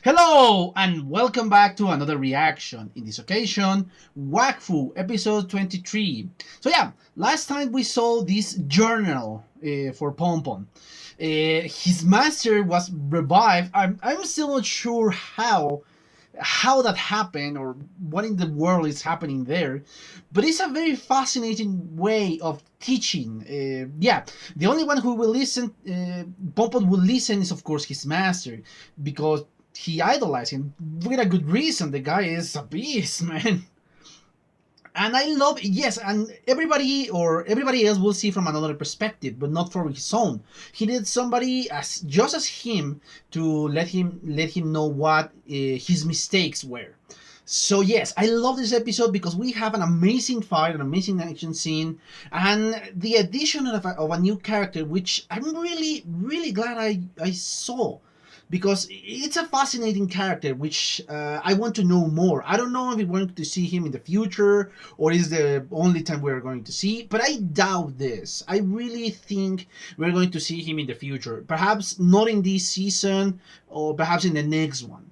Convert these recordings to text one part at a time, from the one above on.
Hello and welcome back to another reaction. In this occasion, Wakfu episode 23. So yeah, last time we saw this journal for Pompon. His master was revived. I'm still not sure how that happened or what in the world is happening there, but it's a very fascinating way of teaching. Yeah, the only one who will listen, Pompon will listen, is of course his master, because he idolized him with a good reason. The guy is a beast, man. And I love, yes, and everybody else will see from another perspective, but not from his own. He needs somebody as just as him to let him know what his mistakes were. So yes, I love this episode because we have an amazing fight, an amazing action scene, and the addition of a new character, which I'm really glad I saw, because it's a fascinating character which I want to know more. I don't know if we're going to see him in the future or is the only time we're going to see, but I doubt this. I really think we're going to see him in the future. Perhaps not in this season or perhaps in the next one.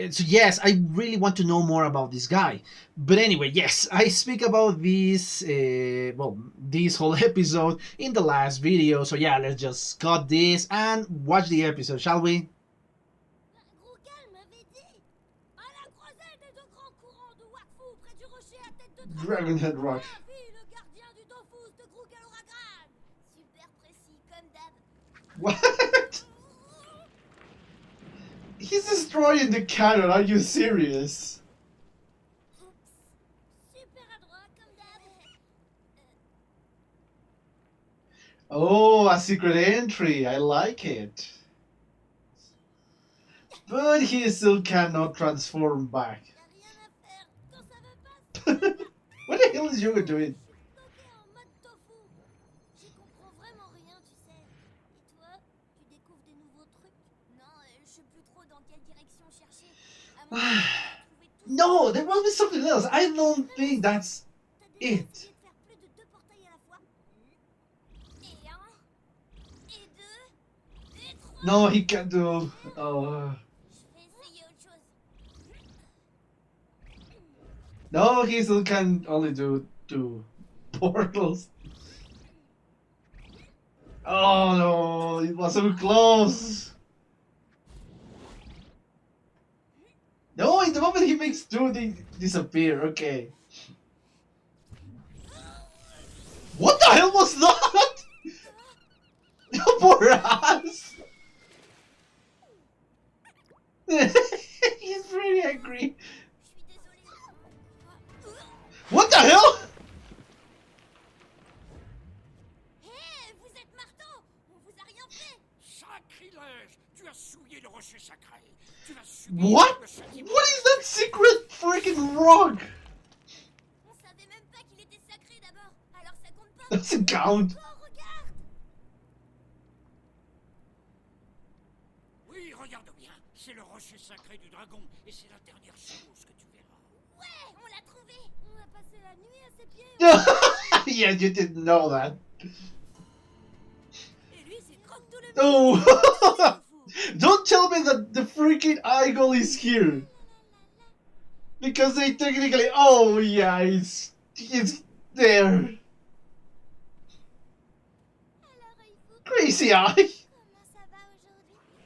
So yes, I really want to know more about this guy. But anyway, yes, I speak about this whole episode in the last video. So yeah, let's just cut this and watch the episode, shall we? Gros calme avait dit à la croisette et de grands courants de Wakfu près du rocher à tête de dragon. Dragonhead Rush. Vie, le gardien du Dofus de Grugaloragrad. Super précis comme d'hab. What? He's destroying the cannon. Are you serious? Oups. Super adroit comme d'hab. Oh, a secret entry. I like it. But he still cannot transform back. Y a rien à faire. Quand ça veut pas, ça veut pas. What the hell is Yoga doing? Je suis bloqué en mode tofu. J'y comprends vraiment rien, tu sais. Et toi, tu découvres des nouveaux trucs? Non, je sais plus trop dans quelle direction chercher. À mon avis, trouver tout. No, there must be something else. I don't think that's T'as déjà it. essayé de faire plus de 2 portails à la fois? Et un, et deux, et trois. No, he can't do. Oh. Je vais essayer autre chose. No, he still can only do two portals. Oh no, it was so close. No, in the moment he makes two, they disappear. Okay. What the hell was that? Poor ass. He's very angry. Je suis désolée. What the hell? Hé, vous êtes marteau! On vous a rien fait! Sacrilège! Tu as souillé le rocher sacré! Tu vas subir What? le châtiment. What is that secret freaking rock? On savait même pas qu'il était sacré d'abord, alors ça compte pas! Doesn't count. Oh, regarde! Oui, regarde bien. C'est le rocher sacré du dragon et c'est la dernière chose que tu verras. Ouais, on l'a trouvé! On a passé la nuit à ses pieds! Yeah, you didn't know that. Et lui, c'est croque tout le Oh! Don't tell me that the freaking Igole is here. Because they technically. Oh, yeah, it's there. Alors, il faut... Crazy Eye. Comment ça va aujourd'hui?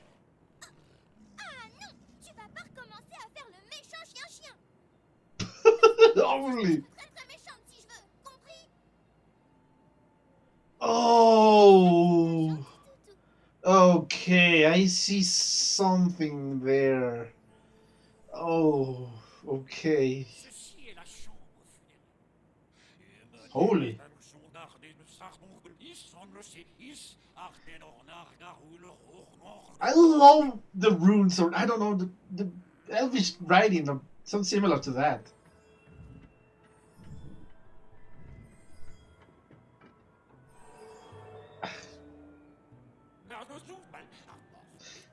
Ah non! Tu vas pas recommencer à faire le méchant chien-chien! Only. Très méchante si je veux, compris? Oh. Toutou. Okay, I see something there. Oh, okay. Ceci est la chambre funéraire. Holy. I love the runes, or I don't know, the Elvish writing, or something similar to that.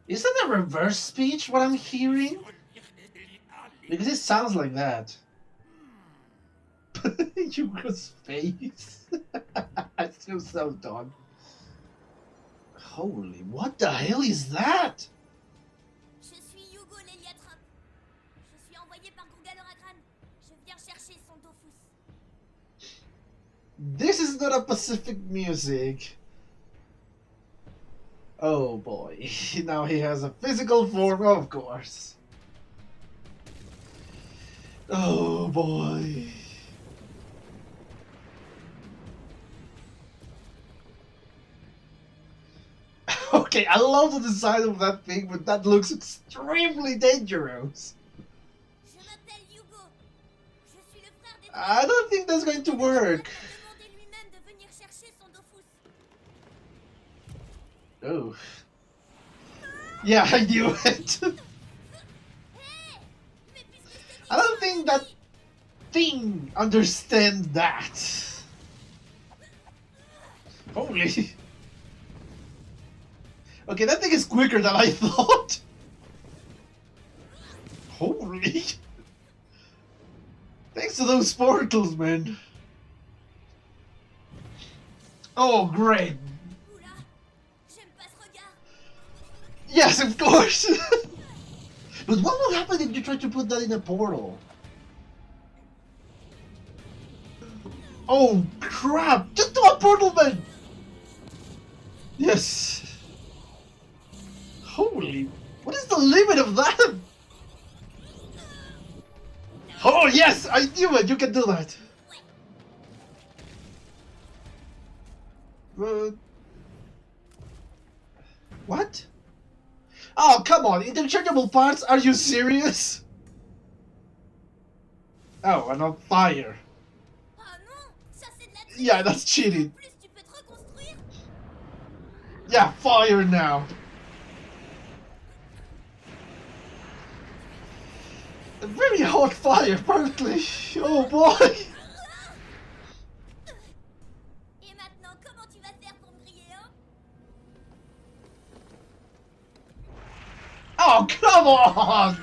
Is that a reverse speech, what I'm hearing? Because it sounds like that. Yugo's face. I feel so done. Holy, what the hell is that? Je suis Hugo envoyé par Google Oragran. Je viens chercher son Dofus. This is not a Pacific music. Oh boy, now he has a physical form, of course. Oh boy. Okay, I love the design of that thing, but that looks extremely dangerous. Je m'appelle Hugo. Je suis le frère des I don't think that's going to work. Il a demandé lui-même de venir chercher son Dofus. Oh. Yeah, I knew it. Hey! Mais puisque je te dis I don't think that thing understands that. Holy. Okay, that thing is quicker than I thought. Holy. Thanks to those portals, man. Oh, great. Oula, j'aime pas ce regard. Yes, of course. But what will happen if you try to put that in a portal? Oh, crap. Just do a portal, man. Yes. Holy. What is the limit of that? Oh, yes. I knew it. You can do that. What? Oh, come on. Interchangeable parts? Are you serious? Oh, and on fire. Ah non, ça c'est de la triche. Yeah, that's cheating. En plus, tu peux te reconstruire. Yeah, fire now. A very hot fire, apparently. Oh boy. Et maintenant, comment tu vas faire pour me griller, hein? Oh, come on.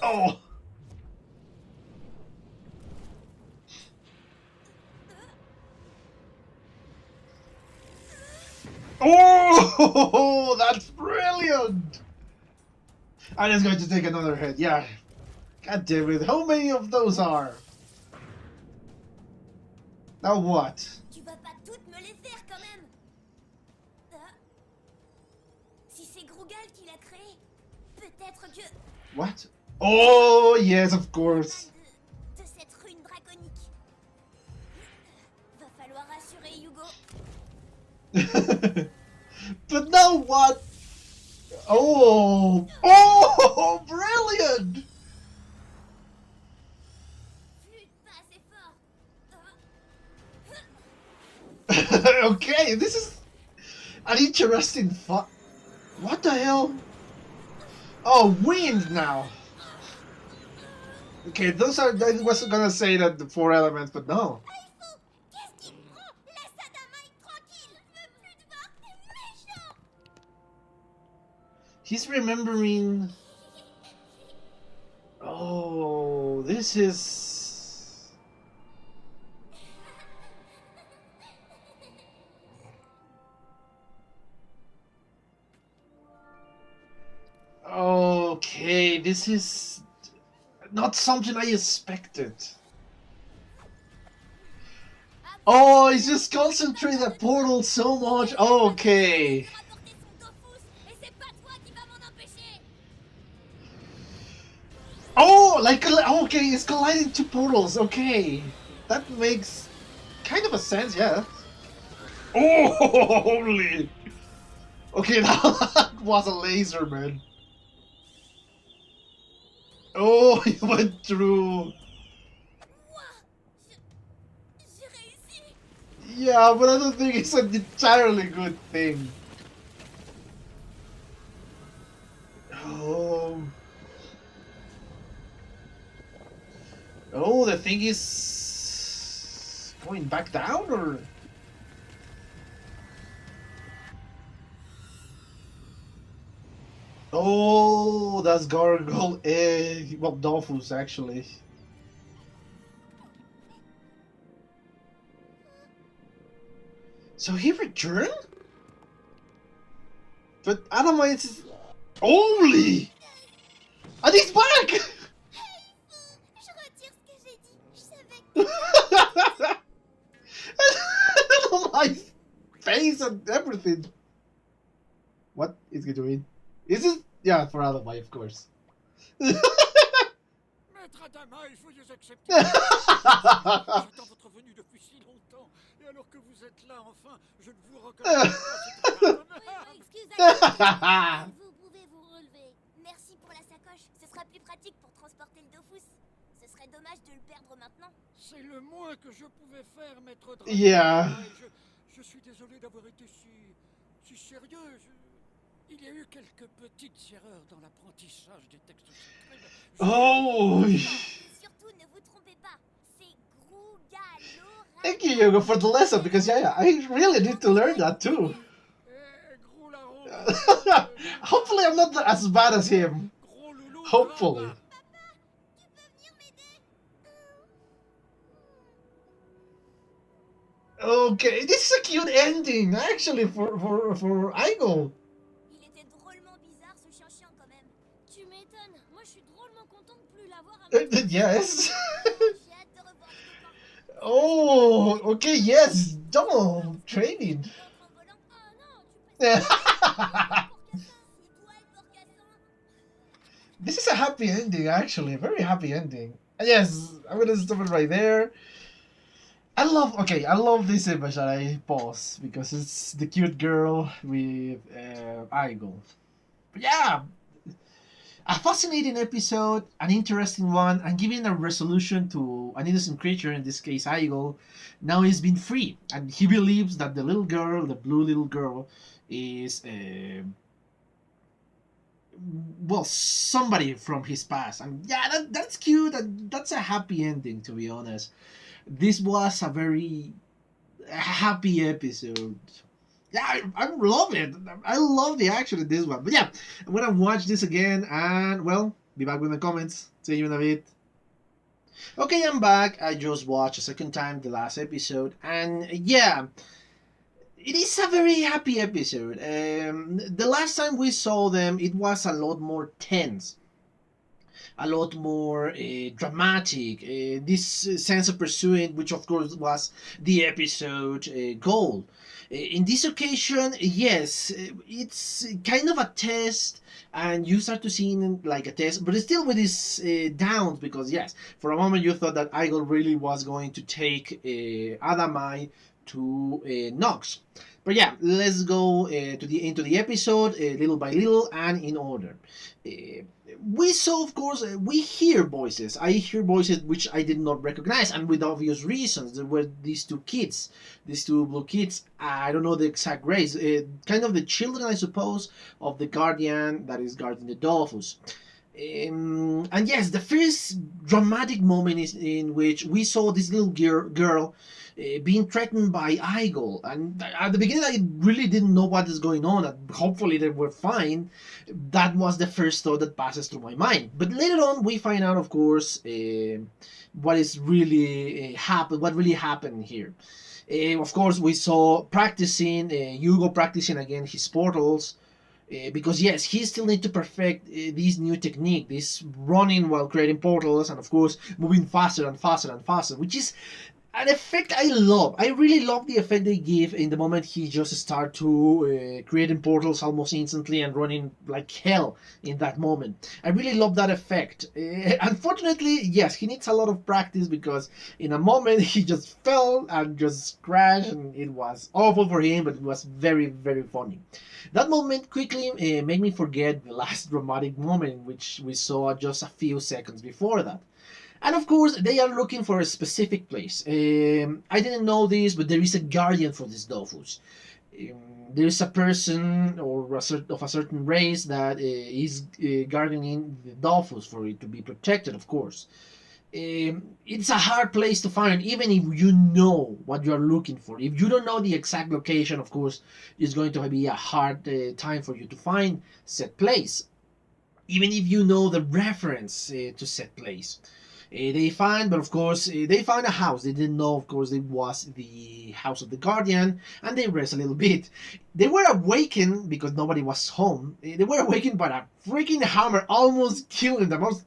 Oh. Oh, that's brilliant. I'm just going to take another hit. Yeah. God damn it. How many of those are? Now what? Tu vas pas toutes me les faire quand même. Ah. Si c'est Grugal qui l'a créé, peut-être que What? Oh, yes, of course. de cette rune draconique. Va falloir rassurer Hugo. But now what? Oh! Oh! Brilliant! Flûte pas assez fort. Okay, this is an interesting What the hell? Oh, wind now! Okay, those are. I wasn't gonna say that the 4 elements, but no. Fou, qu'est-ce qui te prend? Laisse Adamaï tranquille. Je veux plus te voir, t'es méchant. He's remembering. Oh, this is. Okay, this is not something I expected. Oh, he's just concentrating the portal so much. Okay. Rapporter son Dofus, et c'est pas toi qui vas m'en empêcher. Oh, like okay, it's colliding two portals. Okay, that makes kind of a sense, yeah. Oh, holy! Okay, that was a laser, man. Oh, he went through. Moi, j'ai réussi. Yeah, but I don't think it's an entirely good thing. Oh. Oh, the thing is going back down, or? Oh, that's Gargle. Well, Dofus actually. So he returned? But Adamites is... Holy! And he's back! Je retire ce que j'ai dit. Je savais que My face and everything. What is he doing? Is it? Yeah, for Alibi, of course. Maître Adama, il faut nous accepter. J'attends votre venue depuis si longtemps. Et alors que vous êtes là, enfin, je ne vous reconnais pas. C'est abominable. excusez-moi. Vous pouvez vous relever. Merci pour la sacoche. Ce sera plus pratique pour transporter le Dofus. Ce serait dommage de le perdre maintenant. C'est le moins que je pouvais faire, maître Dragon. Yeah. Je suis désolé d'avoir été si sérieux. Il y a eu quelques petites erreurs dans l'apprentissage des textes secrets. Oh! Surtout, ne vous trompez pas. C'est Grougalora. Thank you, Hugo, for the lesson, because yeah, I really need to learn that too. Gros larron. Hopefully I'm not as bad as him. Gros loulou. Hopefully. Tu peux venir m'aider? Okay, this is a cute ending, actually, for Igole. Il était drôlement bizarre ce chien chiant quand même. Tu m'étonnes. Moi je suis drôlement content de plus l'avoir à moi. Yes. J'ai hâte de revoir les copains. Oh, okay, yes, double training. Tu entres en volant? Ah non, tu passes This is a happy ending, actually, very happy ending. Yes, I'm gonna stop it right there. I love this image that I pause because it's the cute girl with Igole. But yeah, a fascinating episode, an interesting one, and giving a resolution to an innocent creature, in this case Igole. Now he's been free, and he believes that the little girl, the blue little girl, is well, somebody from his past. And yeah, that's cute, and that's a happy ending, to be honest. This was a very happy episode. Yeah, I love it. I love the action in this one. But yeah, I'm gonna watch this again and, well, be back with the comments. See you in a bit. Okay, I'm back. I just watched a second time the last episode, and yeah, it is a very happy episode. The last time we saw them, it was a lot more tense, a lot more dramatic. This sense of pursuing, which of course was the episode goal. In this occasion, yes, it's kind of a test, and you start to see it like a test, but it's still with these downs, because yes, for a moment you thought that Igole really was going to take Adamai to Nox. But yeah, let's go into the episode little by little and in order. We saw, of course, we hear voices. I hear voices which I did not recognize, and with obvious reasons. There were these two kids, these two blue kids. I don't know the exact race. Kind of the children, I suppose, of the guardian that is guarding the Dofus. And yes, the first dramatic moment is in which we saw this little girl being threatened by Igole. And at the beginning, I really didn't know what is going on. And hopefully, they were fine. That was the first thought that passes through my mind. But later on, we find out, of course, what is really what really happened here. Of course, we saw practicing Hugo practicing again his portals. Because yes, he still needs to perfect this new technique, this running while creating portals, and of course moving faster and faster and faster, which is an effect I love. I really love the effect they give in the moment he just start to creating portals almost instantly and running like hell in that moment. I really love that effect. Unfortunately, yes, he needs a lot of practice, because in a moment he just fell and just crashed, and it was awful for him, but it was very, very funny. That moment quickly made me forget the last dramatic moment, which we saw just a few seconds before that. And of course, they are looking for a specific place. I didn't know this, but there is a guardian for this Dofus. There is a person or of a certain race that is guarding the Dofus for it to be protected, of course. It's a hard place to find, even if you know what you are looking for. If you don't know the exact location, of course, it's going to be a hard time for you to find said place, even if you know the reference to said place. They find, but of course, they find a house. They didn't know, of course, it was the house of the guardian, and they rest a little bit. They were awakened because nobody was home. They were awakened by a freaking hammer, almost killing them, almost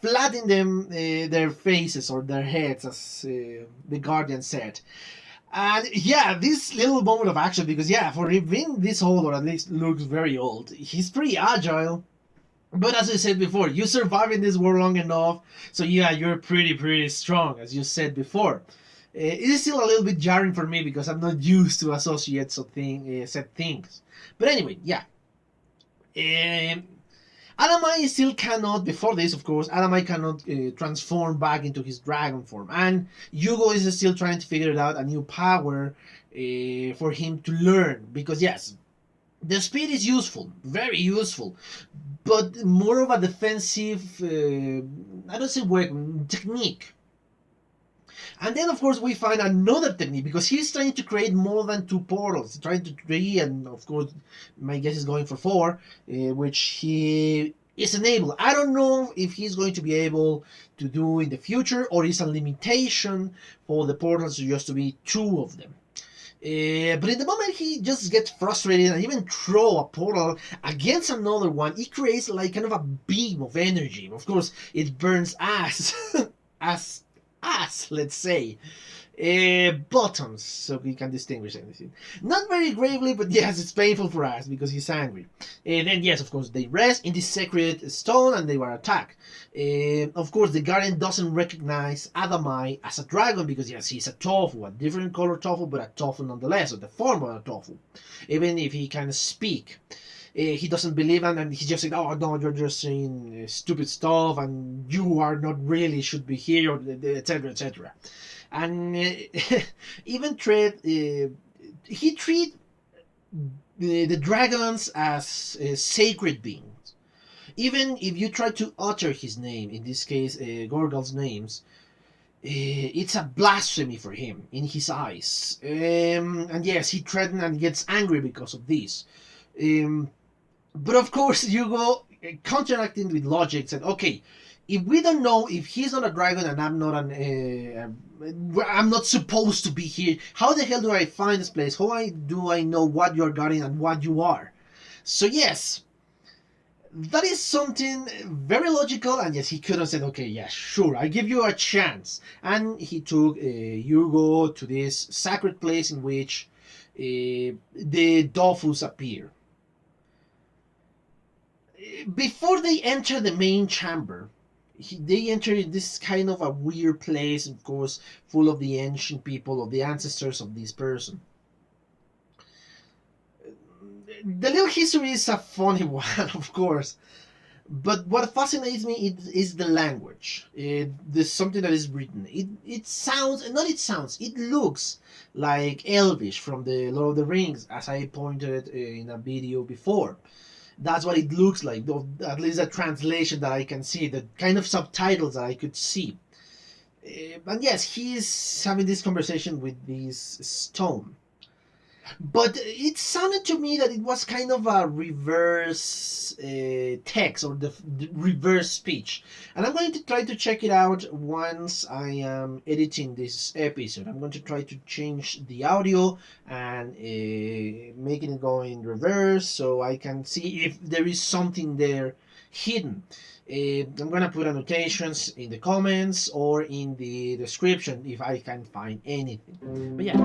flattening them, their faces or their heads, as the guardian said. And yeah, this little moment of action, because yeah, for him being this old, or at least looks very old, he's pretty agile. But as I said before, you survive in this world long enough, so yeah, you're pretty strong, as you said before. It is still a little bit jarring for me because I'm not used to associate said things. But anyway, yeah. Um, Adamai still cannot, before this of course, Adamai cannot transform back into his dragon form. And Hugo is still trying to figure out a new power for him to learn. Because yes, the speed is useful, very useful, but more of a defensive, I don't say weapon, technique. And then, of course, we find another technique because he's trying to create more than 2 portals. He's trying to 3, and of course, my guess is going for 4, which he is enabled. I don't know if he's going to be able to do in the future, or is a limitation for the portals just to be 2 of them. But in the moment he just gets frustrated and even throw a portal against another one, it creates like kind of a beam of energy. Of course, it burns ass, as let's say, bottoms, so we can distinguish anything. Not very gravely, but yes, it's painful for us because he's angry. And then yes, of course, they rest in this sacred stone and they were attacked. Of course, the guardian doesn't recognize Adamai as a dragon because yes, he's a tofu, a different color tofu, but a tofu nonetheless, or the form of a tofu, even if he can speak. He doesn't believe him, and he just said, "Oh no, you're just saying stupid stuff, and you are not really should be here," or etc. etc. And even he treat the dragons as sacred beings. Even if you try to utter his name, in this case, Gorgal's names, it's a blasphemy for him in his eyes. And yes, he threatens and gets angry because of this. But of course, Hugo, counteracting with logic, said, "Okay, if we don't know if he's not a dragon and I'm not supposed to be here, how the hell do I find this place? How do I know what you're guarding and what you are?" So yes, that is something very logical, and yes, he could have said, "Okay, yeah, sure, I give you a chance." And he took Hugo to this sacred place in which the Dofus appear. Before they enter the main chamber, they enter this kind of a weird place, of course, full of the ancient people, of the ancestors of this person. The little history is a funny one, of course, but what fascinates me is the language. There's something that is written. It sounds, not it sounds, it looks like Elvish from the Lord of the Rings, as I pointed in a video before. That's what it looks like, though, at least the translation that I can see, the kind of subtitles that I could see. And yes, he's having this conversation with this stone. But it sounded to me that it was kind of a reverse text, or the reverse speech. And I'm going to try to check it out once I am editing this episode. I'm going to try to change the audio and making it go in reverse so I can see if there is something there hidden. I'm going to put annotations in the comments or in the description if I can find anything. But yeah.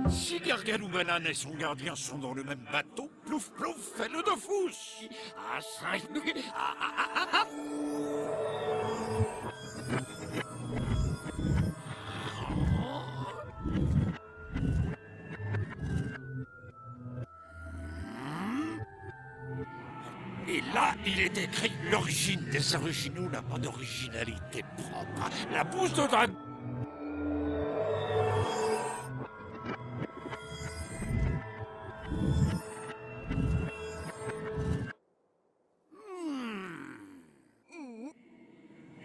Si Gargan ou Banane et son gardien sont dans le même bateau, plouf plouf, fait le Dofus. Ah, ça... Ah, ah, ah, ah, ah. Et là, il est écrit l'origine des originaux n'a pas d'originalité propre. La bouse de dragon.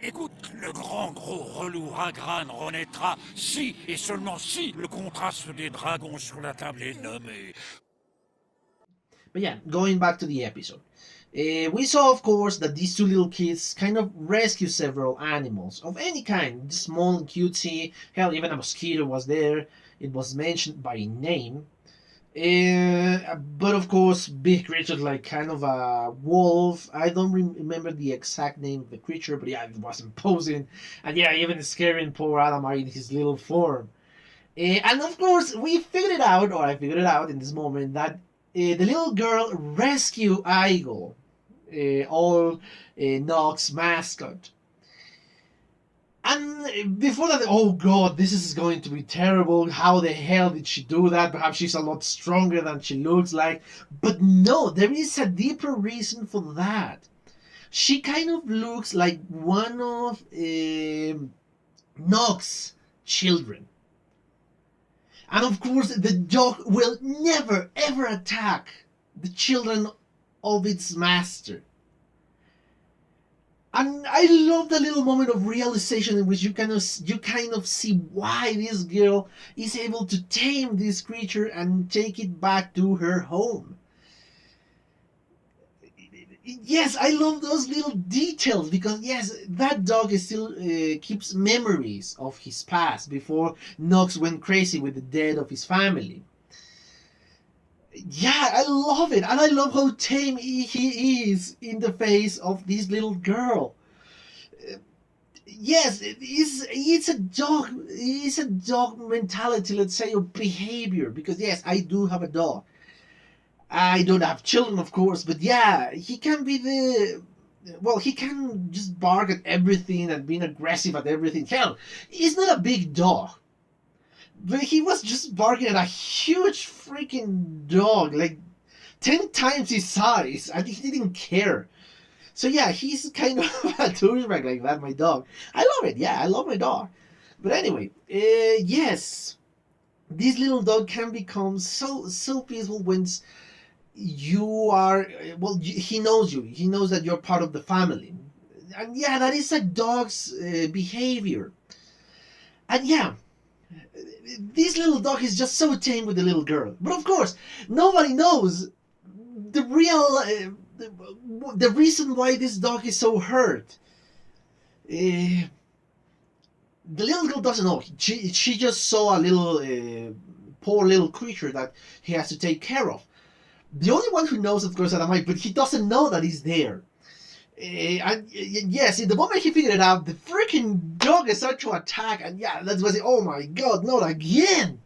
Écoute, le grand gros relou Ragran renaîtra si et seulement si le contraste des dragons sur la table est nommé. But yeah, going back to the episode. We saw, of course, that these two little kids kind of rescue several animals of any kind, small and cutesy. Hell, even a mosquito was there. It was mentioned by name. But of course, big creatures like kind of a wolf. I don't remember the exact name of the creature, but yeah, it was imposing. And yeah, even scaring poor Adamar in his little form. And of course, we figured it out, or I figured it out in this moment, that the little girl rescued Igole, all Nox's mascot. And before that, oh god, this is going to be terrible. How the hell did she do that? Perhaps she's a lot stronger than she looks like. But no, there is a deeper reason for that. She kind of looks like one of Nox's children. And of course, the dog will never ever attack the children of its master. And I love the little moment of realization in which you kind of see why this girl is able to tame this creature and take it back to her home. Yes, I love those little details because yes, that dog is still keeps memories of his past before Nox went crazy with the death of his family. Yeah, I love it, and I love how tame he is in the face of this little girl. Yes, it's a dog. It's a dog mentality, let's say, or behavior. Because yes, I do have a dog. I don't have children, of course, but yeah, he can be the. Well, he can just bark at everything and being aggressive at everything. Hell, he's not a big dog. But he was just barking at a huge freaking dog, like 10 times his size, and he didn't care. So yeah, he's kind of a douchebag like that, my dog. I love it, yeah, I love my dog. But anyway, yes, this little dog can become so peaceful when you are, well, he knows you. He knows that you're part of the family. And yeah, that is a dog's behavior. And yeah, this little dog is just so tame with the little girl. But of course, nobody knows the real the reason why this dog is so hurt. The little girl doesn't know. She just saw a little poor little creature that he has to take care of. The only one who knows, of course, Adamai, but he doesn't know that he's there. And yes, in the moment he figured it out, the freaking dog started to attack, and yeah, that was it. Oh my god, not again!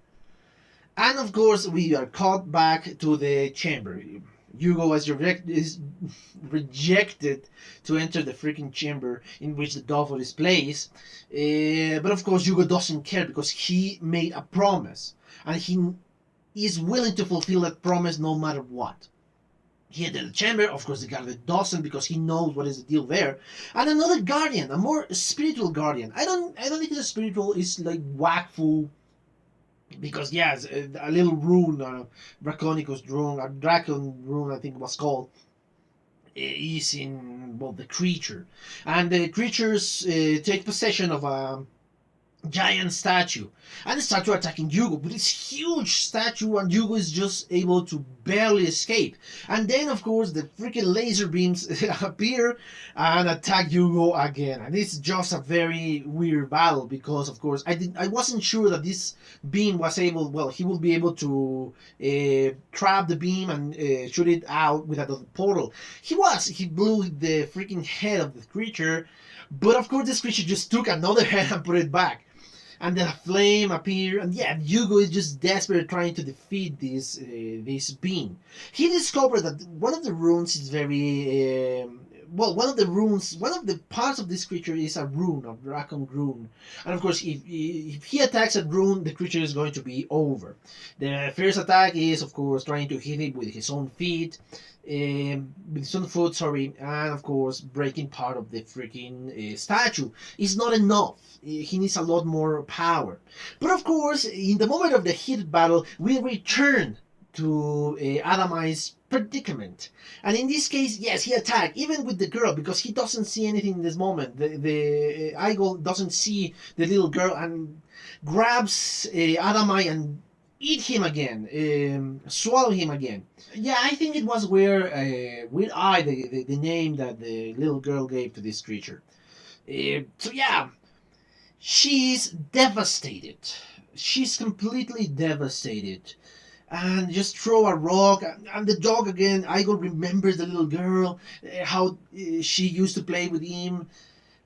And of course, we are caught back to the chamber. Hugo is rejected to enter the freaking chamber in which the Dofus is placed. But of course, Hugo doesn't care because he made a promise, and he is willing to fulfill that promise no matter what. He entered the chamber. Of course, the guardian doesn't because he knows what is the deal there. And another guardian, a more spiritual guardian. I don't think it's a spiritual. It's like Wakfu, because yes, a little rune, Draconicus rune, a Dracon rune, I think it was called, is in the creature, and the creatures take possession of a giant statue, and the statue attacking Hugo, but it's huge statue, and Hugo is just able to barely escape. And then of course the freaking laser beams appear and attack Hugo again, and it's just a very weird battle because of course I wasn't sure that this beam was able, he will be able to trap the beam and shoot it out with another portal. He blew the freaking head of the creature, but of course this creature just took another head and put it back. And then a flame appeared, and yeah, Hugo is just desperate trying to defeat this being. He discovered that one of the runes is very well, one of the runes, one of the parts of this creature is a rune, a dragon rune, and of course, if he attacks a rune, the creature is going to be over. The first attack is, of course, trying to hit it with his own feet, with his own foot, sorry, and of course, breaking part of the freaking statue. Is not enough. He needs a lot more power. But of course, in the moment of the heated battle, we return to Adamai's predicament. And in this case, yes, he attacked, even with the girl, because he doesn't see anything in this moment. The Igole doesn't see the little girl and grabs Adamai and eat him again, swallow him again. Yeah, I think it was Weird Eye, the name that the little girl gave to this creature. So yeah, she's devastated. She's completely devastated. And just throw a rock, and the dog again. Igor remembers the little girl, how she used to play with him,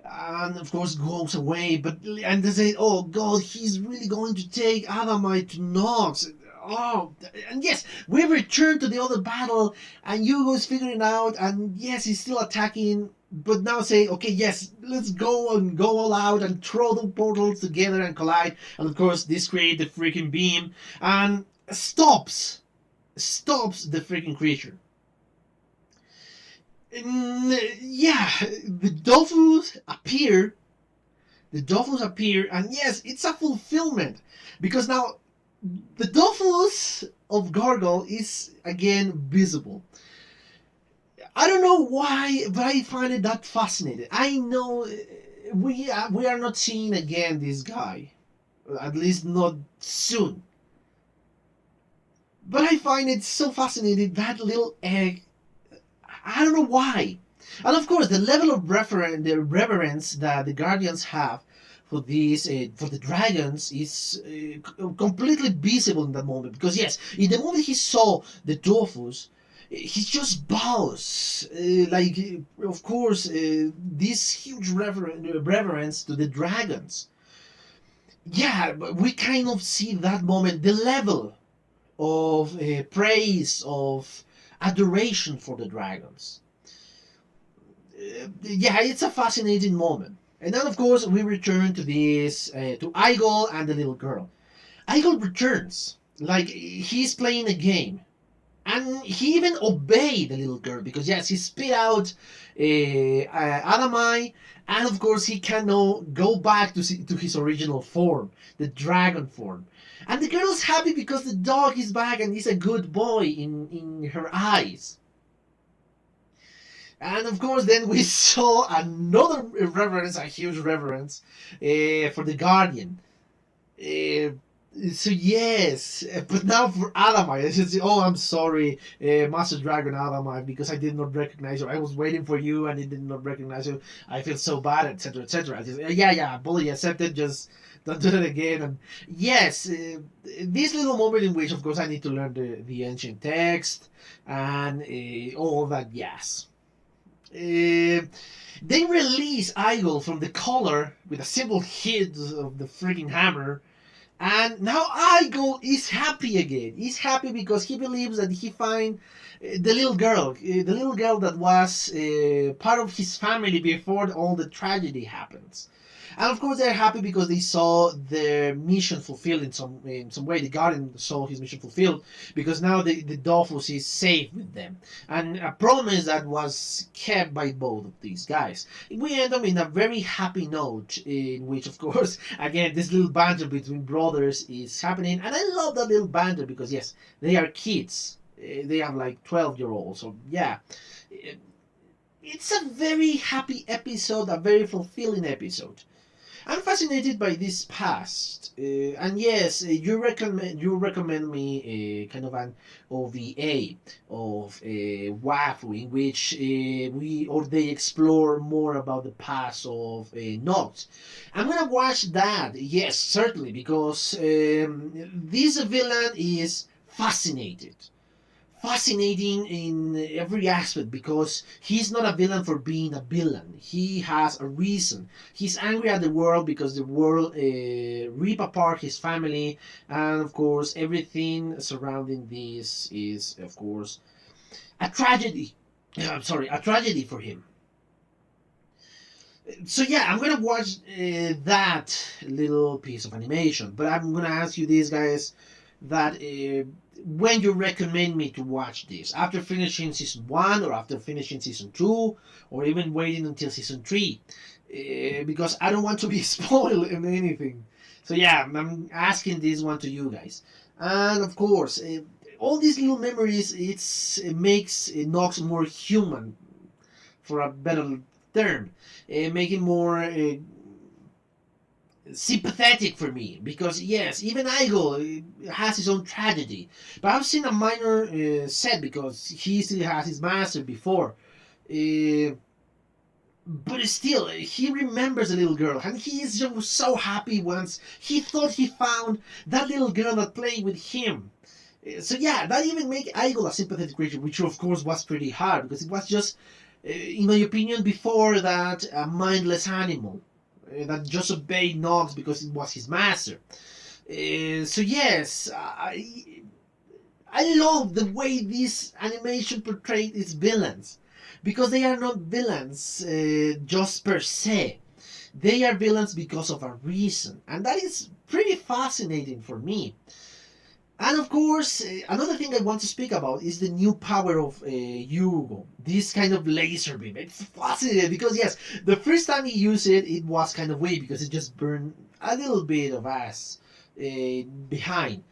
and of course goes away. And they say, "Oh God, he's really going to take Adamite to Nox." Oh, and yes, we return to the other battle, and Hugo's figuring out, and yes, he's still attacking. But now say, okay, yes, let's go and go all out and throw the portals together and collide. And of course, this creates the freaking beam and stops the freaking creature. Yeah, the Dofus appear. The Dofus appear, and yes, it's a fulfillment because now the Dofus of Gargle is again visible. I don't know why, but I find it that fascinating. I know we are not seeing again this guy, at least not soon. But I find it so fascinating, that little egg. I don't know why. And of course, the level of the reverence that the Guardians have for these, for the dragons, is completely visible in that moment. Because yes, in the moment he saw the Dofus, he just bows, of course, this huge reverence to the dragons. Yeah, we kind of see that moment, the level of praise, of adoration for the dragons. Yeah, it's a fascinating moment. And then, of course, we return to this, to Igole and the little girl. Igole returns, like he's playing a game. And he even obeyed the little girl, because yes, he spit out Adamai, and of course he cannot go back to his original form, the dragon form. And the girl's happy because the dog is back and he's a good boy in her eyes. And of course, then we saw another reverence, a huge reverence, for the Guardian. So yes, but now for Adamai, I should say, oh, I'm sorry, Master Dragon Adamai, because I did not recognize you. I was waiting for you and I did not recognize you. I feel so bad, etc., etc. Yeah, apology accepted. Just don't do it again. And yes, this little moment in which, of course, I need to learn the ancient text and all that. Yes. They release Igole from the collar with a simple hit of the freaking hammer. And now Igole is happy again. He's happy because he believes that he find the little girl that was part of his family before all the tragedy happens. And of course, they're happy because they saw their mission fulfilled in some way. The Guardian saw his mission fulfilled because now the Dofus is safe with them, and a promise that was kept by both of these guys. We end up in a very happy note, in which, of course, again, this little banter between brothers is happening, and I love that little banter because yes, they are kids. They have like 12-year-olds, so yeah. It's a very happy episode, a very fulfilling episode. I'm fascinated by this past, and yes, you recommend me kind of an OVA of Wafu, in which they explore more about the past of Noct. I'm gonna watch that, yes, certainly, because this villain is fascinating in every aspect, because he's not a villain for being a villain. He has a reason. He's angry at the world because the world rip apart his family, and of course everything surrounding this is, of course, a tragedy. I'm sorry, a tragedy for him. So yeah, I'm gonna watch that little piece of animation, but I'm gonna ask you these guys that when you recommend me to watch this after finishing season one or after finishing season two or even waiting until season three, because I don't want to be spoiled in anything. So yeah, I'm asking this one to you guys, and of course, all these little memories it makes Nox more human, for a better term, making more sympathetic for me, because yes, even Igole has his own tragedy, but I've seen a minor set because he still has his master before. Uh, but still, he remembers the little girl, and he is just so happy once he thought he found that little girl that played with him. So yeah, that even made Igole a sympathetic creature, which of course was pretty hard because it was just, in my opinion, before that, a mindless animal that just obeyed Nox because it was his master. So yes, I love the way this animation portrayed its villains, because they are not villains just per se. They are villains because of a reason, and that is pretty fascinating for me. And of course, another thing I want to speak about is the new power of Hugo. This kind of laser beam. It's fascinating because yes, the first time he used it, it was kind of weird because it just burned a little bit of ass behind.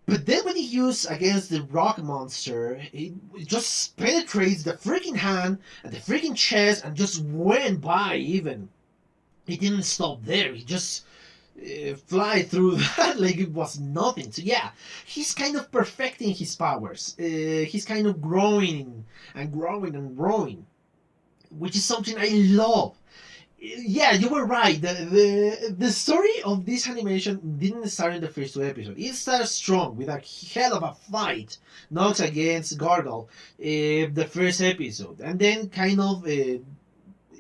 But then when he used against the rock monster, it just penetrates the freaking hand and the freaking chest and just went by even. He didn't stop there. He just fly through that like it was nothing. So yeah, he's kind of perfecting his powers. He's kind of growing and growing and growing, which is something I love. Yeah, you were right. The story of this animation didn't start in the first two episodes. It started strong with a hell of a fight, Nox against Gargle, the first episode, and then kind of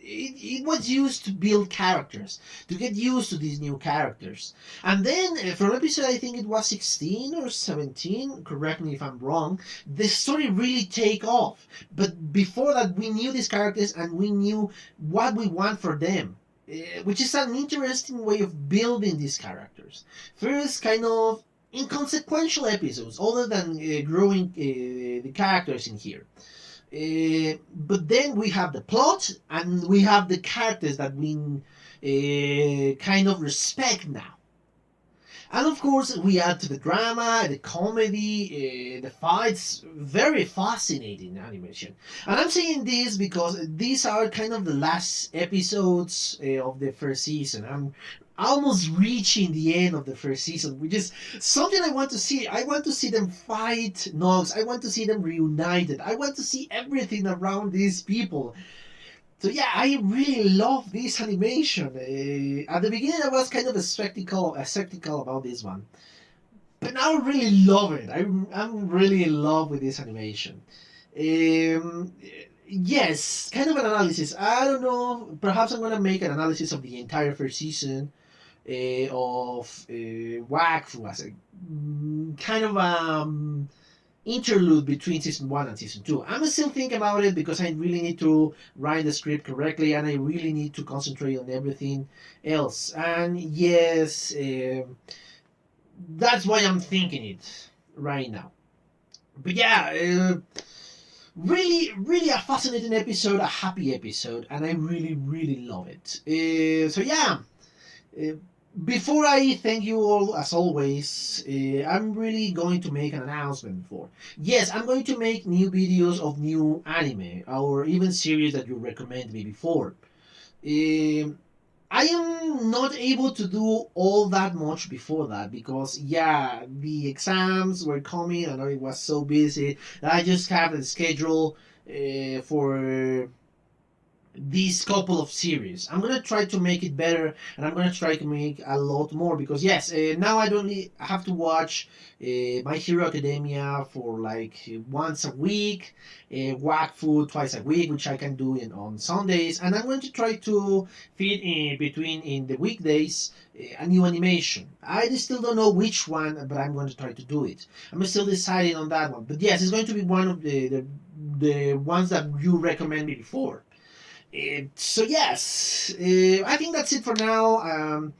it was used to build characters, to get used to these new characters. And then from episode, I think it was 16 or 17, correct me if I'm wrong, the story really take off. But before that, we knew these characters and we knew what we want for them. Which is an interesting way of building these characters. First, kind of inconsequential episodes, other than growing the characters in here. But then we have the plot and we have the characters that we kind of respect now. And of course, we add to the drama, the comedy, the fights. Very fascinating animation. And I'm saying this because these are kind of the last episodes of the first season. I'm almost reaching the end of the first season, which is something I want to see. I want to see them fight Nox. I want to see them reunited. I want to see everything around these people. So yeah, I really love this animation. At the beginning, I was kind of skeptical about this one, but now I really love it. I'm really in love with this animation. Um, yes, kind of an analysis. I don't know. Perhaps I'm gonna make an analysis of the entire first season of Wakfu as a kind of interlude between season one and season two. I'm still thinking about it because I really need to write the script correctly and I really need to concentrate on everything else. And yes, that's why I'm thinking it right now. But yeah, really a fascinating episode, a happy episode, and I really love it. So yeah. Uh, Before I thank you all, as always, I'm really going to make an announcement for. Yes, I'm going to make new videos of new anime or even series that you recommend me before. Um, I am not able to do all that much before that because, yeah, the exams were coming and I was so busy that I just have a schedule for these couple of series. I'm gonna try to make it better, and I'm gonna try to make a lot more because yes, now I don't have to watch My Hero Academia for like once a week, Wakfu twice a week, which I can do on Sundays, and I'm going to try to fit in between in the weekdays a new animation. I still don't know which one, but I'm going to try to do it. I'm still deciding on that one, but yes, it's going to be one of the ones that you recommend me before. So yes, I think that's it for now. I'm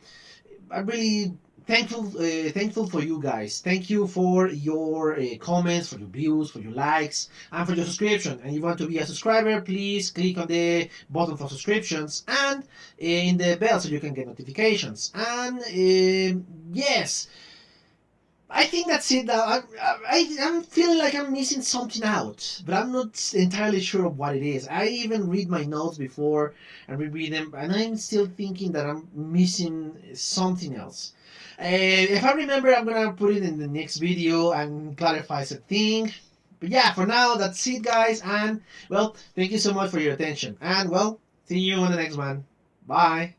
really thankful for you guys. Thank you for your comments, for your views, for your likes, and for your subscription. And if you want to be a subscriber, please click on the button for subscriptions and in the bell so you can get notifications. And yes, I think that's it. I'm feeling like I'm missing something out, but I'm not entirely sure of what it is. I even read my notes before and reread them, and I'm still thinking that I'm missing something else. If I remember, I'm gonna put it in the next video and clarify the thing. But yeah, for now, that's it, guys. And well, thank you so much for your attention. And well, see you on the next one. Bye.